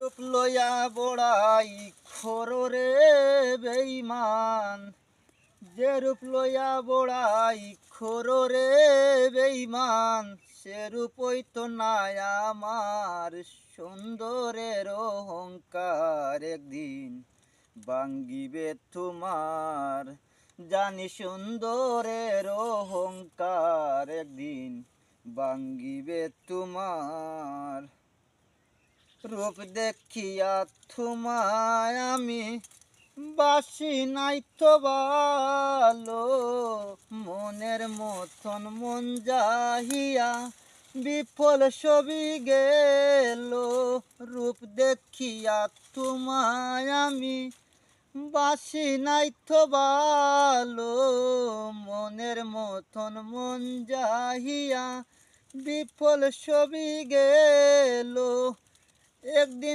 রূপ লইয়া বড়াই খোরে বেঈমান, যে রূপ লইয়া বড়াই খোরে বেঈমান, সে রূপই তো নাই আমার সুন্দরের অহংকার। একদিন ভাঙ্গিবে তোমার, জানি সুন্দরের অহংকার, একদিন ভাঙ্গিবে তোমার। রূপ দেখিয়া তোমায় আমি বাসি নাই তো ভালো, মনের মতন মন যাহিয়া বিফল সবই গেল। রূপ দেখিয়া তোমায় আমি বাসি নাই তো ভালো, মনের মতন মন যাহিয়া বিফল সবই গেল। একদিন